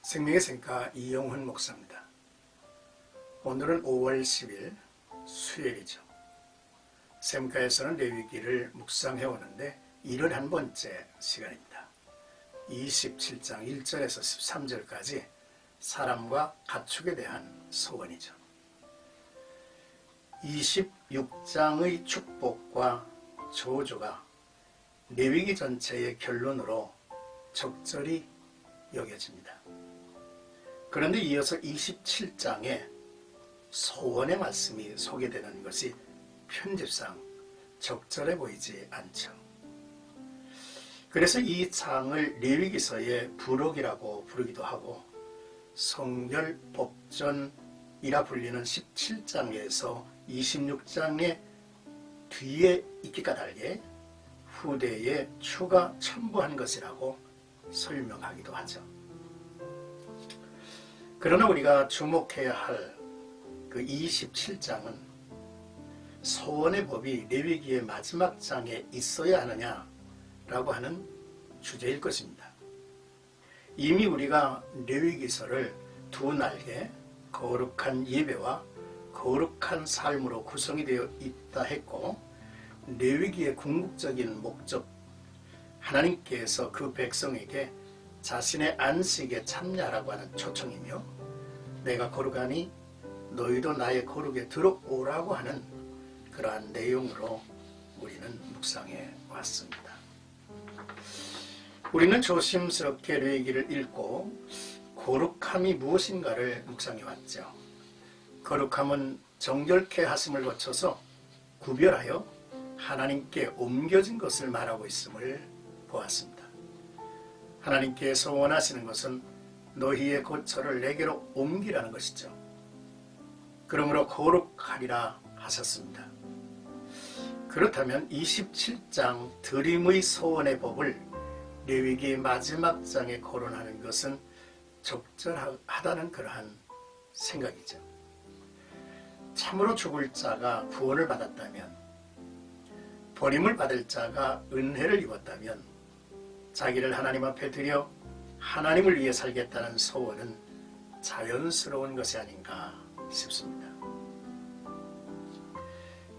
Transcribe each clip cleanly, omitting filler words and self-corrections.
생명의 샘가 이영훈 목사입니다. 오늘은 5월 10일 수요일이죠. 샘가에서는 레위기를 묵상해 오는데 71번째 시간입니다. 27장 1절에서 13절까지 사람과 가축에 대한 서원이죠. 26장의 축복과 저주가 레위기 전체의 결론으로 적절히 여겨집니다. 그런데 이어서 27장에 소원의 말씀이 소개되는 것이 편집상 적절해 보이지 않죠. 그래서 이 장을 레위기서의 부록이라고 부르기도 하고 성결 법전이라 불리는 17장에서 26장의 뒤에 있기가 달리 후대에 추가 첨부한 것이라고 설명하기도 하죠. 그러나 우리가 주목해야 할 그 27장은 소원의 법이 레위기의 마지막 장에 있어야 하느냐라고 하는 주제일 것입니다. 이미 우리가 레위기서를 두 날개, 거룩한 예배와 거룩한 삶으로 구성이 되어 있다 했고, 레위기의 궁극적인 목적, 하나님께서 그 백성에게 자신의 안식에 참여하라고 하는 초청이며, 내가 거룩하니 너희도 나의 거룩에 들어오라고 하는 그러한 내용으로 우리는 묵상해 왔습니다. 우리는 조심스럽게 레위기를 읽고 거룩함이 무엇인가를 묵상해 왔죠. 거룩함은 정결케 하심을 거쳐서 구별하여 하나님께 옮겨진 것을 말하고 있음을 보았습니다. 하나님께서 원하시는 것은 너희의 거처를 내게로 옮기라는 것이죠. 그러므로 거룩하리라 하셨습니다. 그렇다면 27장 드림의 소원의 법을 레위기 마지막 장에 거론하는 것은 적절하다는 그러한 생각이죠. 참으로 죽을 자가 구원을 받았다면, 버림을 받을 자가 은혜를 입었다면, 자기를 하나님 앞에 드려 하나님을 위해 살겠다는 소원은 자연스러운 것이 아닌가 싶습니다.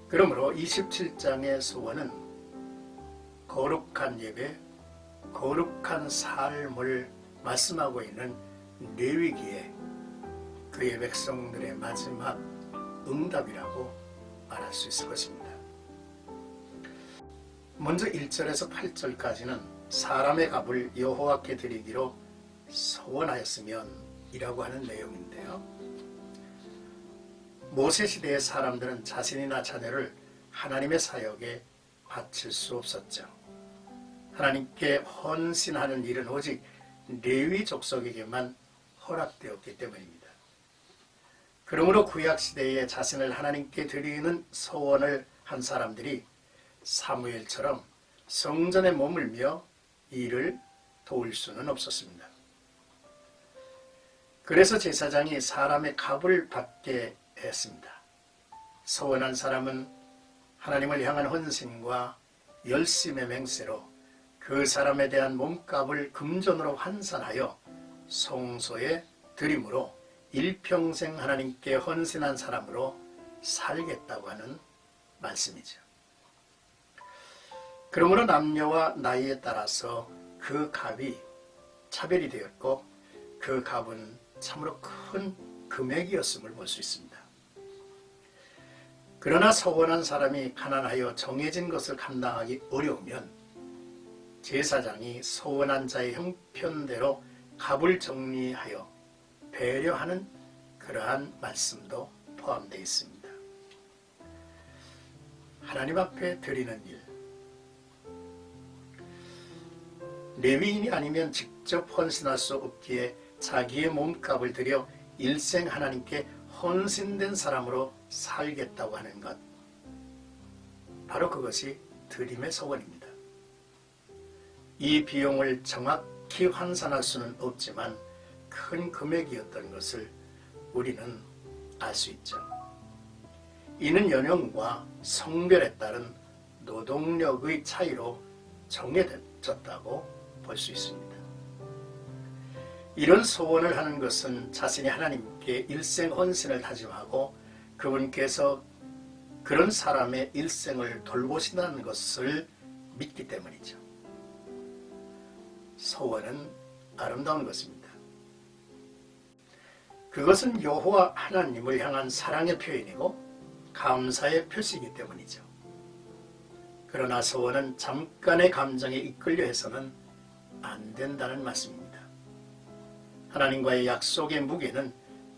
그러므로 27장의 소원은 거룩한 예배, 거룩한 삶을 말씀하고 있는 레위기의 그의 백성들의 마지막 응답이라고 말할 수 있을 것입니다. 먼저 1절에서 8절까지는 사람의 값을 여호와께 드리기로 소원하였으면 이라고 하는 내용인데요. 모세 시대의 사람들은 자신이나 자녀를 하나님의 사역에 바칠 수 없었죠. 하나님께 헌신하는 일은 오직 레위 족속에게만 허락되었기 때문입니다. 그러므로 구약시대에 자신을 하나님께 드리는 소원을 한 사람들이 사무엘처럼 성전에 머물며 일을 도울 수는 없었습니다. 그래서 제사장이 사람의 값을 받게 했습니다. 소원한 사람은 하나님을 향한 헌신과 열심의 맹세로 그 사람에 대한 몸값을 금전으로 환산하여 성소에 드림으로 일평생 하나님께 헌신한 사람으로 살겠다고 하는 말씀이죠. 그러므로 남녀와 나이에 따라서 그 값이 차별이 되었고, 그 값은 참으로 큰 금액이었음을 볼 수 있습니다. 그러나 서원한 사람이 가난하여 정해진 것을 감당하기 어려우면 제사장이 서원한 자의 형편대로 값을 정리하여 배려하는 그러한 말씀도 포함되어 있습니다. 하나님 앞에 드리는 일, 레위인이 아니면 직접 헌신할 수 없기에 자기의 몸값을 들여 일생 하나님께 헌신된 사람으로 살겠다고 하는 것, 바로 그것이 드림의 소원입니다. 이 비용을 정확히 환산할 수는 없지만 큰 금액이었던 것을 우리는 알 수 있죠. 이는 연령과 성별에 따른 노동력의 차이로 정해졌다고 볼 수 있습니다. 이런 소원을 하는 것은 자신이 하나님께 일생 헌신을 다짐하고 그분께서 그런 사람의 일생을 돌보신다는 것을 믿기 때문이죠. 소원은 아름다운 것입니다. 그것은 여호와 하나님을 향한 사랑의 표현이고 감사의 표시이기 때문이죠. 그러나 소원은 잠깐의 감정에 이끌려 해서는 안 된다는 말씀입니다. 하나님과의 약속의 무게는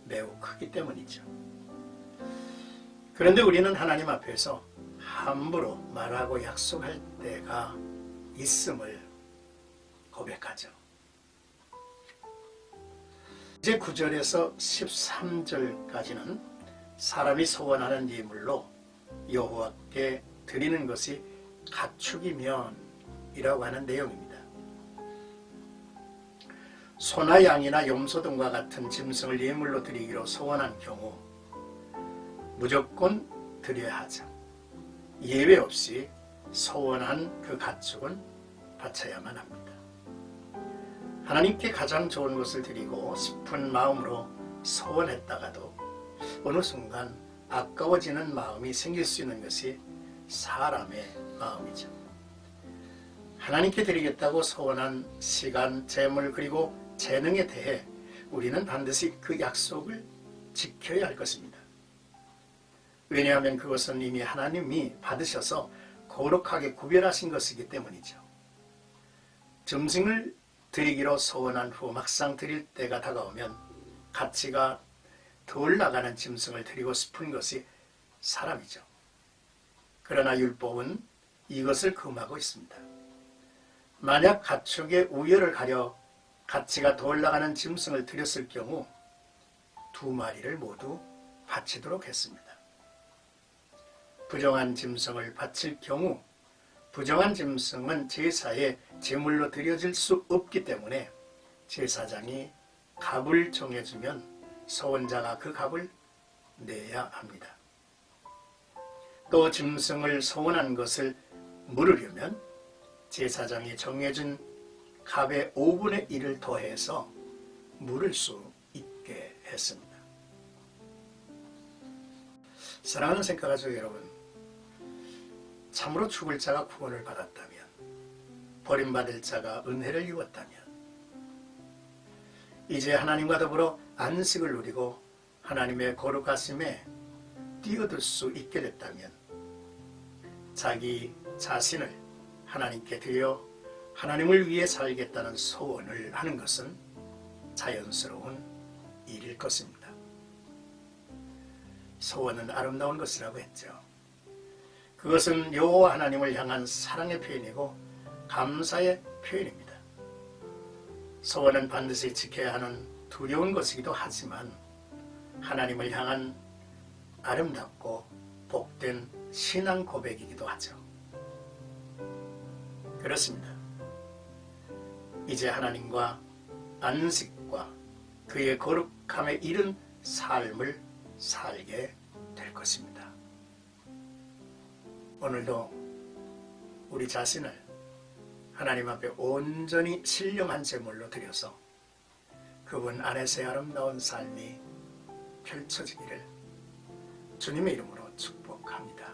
매우 크기 때문이죠. 그런데 우리는 하나님 앞에서 함부로 말하고 약속할 때가 있음을 고백하죠. 이제 9절에서 13절까지는 사람이 소원하는 예물로 여호와께 드리는 것이 가축이면이라고 하는 내용입니다. 소나 양이나 염소 등과 같은 짐승을 예물로 드리기로 소원한 경우 무조건 드려야 하죠. 예외 없이 소원한 그 가축은 바쳐야만 합니다. 하나님께 가장 좋은 것을 드리고 싶은 마음으로 소원했다가도 어느 순간 아까워지는 마음이 생길 수 있는 것이 사람의 마음이죠. 하나님께 드리겠다고 소원한 시간, 재물 그리고 재능에 대해 우리는 반드시 그 약속을 지켜야 할 것입니다. 왜냐하면 그것은 이미 하나님이 받으셔서 거룩하게 구별하신 것이기 때문이죠. 짐승을 드리기로 소원한 후 막상 드릴 때가 다가오면 가치가 덜 나가는 짐승을 드리고 싶은 것이 사람이죠. 그러나 율법은 이것을 금하고 있습니다. 만약 가축의 우열을 가려 가치가 덜 나가는 짐승을 드렸을 경우 2마리를 모두 바치도록 했습니다. 부정한 짐승을 바칠 경우 부정한 짐승은 제사에 제물로 드려질 수 없기 때문에 제사장이 값을 정해주면 소원자가 그 값을 내야 합니다. 또 짐승을 소원한 것을 물으려면 제사장이 정해준 값의 5분의 1을 더해서 물을 수 있게 했습니다. 사랑하는 생각가족 여러분, 참으로 죽을 자가 구원을 받았다면, 버림받을 자가 은혜를 입었다면, 이제 하나님과 더불어 안식을 누리고 하나님의 거룩하심에 뛰어들 수 있게 됐다면 자기 자신을 하나님께 드려 하나님을 위해 살겠다는 소원을 하는 것은 자연스러운 일일 것입니다. 소원은 아름다운 것이라고 했죠. 그것은 여호와 하나님을 향한 사랑의 표현이고 감사의 표현입니다. 소원은 반드시 지켜야 하는 두려운 것이기도 하지만 하나님을 향한 아름답고 복된 신앙 고백이기도 하죠. 그렇습니다. 이제 하나님과 안식과 그의 거룩함에 이른 삶을 살게 될 것입니다. 오늘도 우리 자신을 하나님 앞에 온전히 신령한 제물로 드려서 그분 안에서의 아름다운 삶이 펼쳐지기를 주님의 이름으로 축복합니다.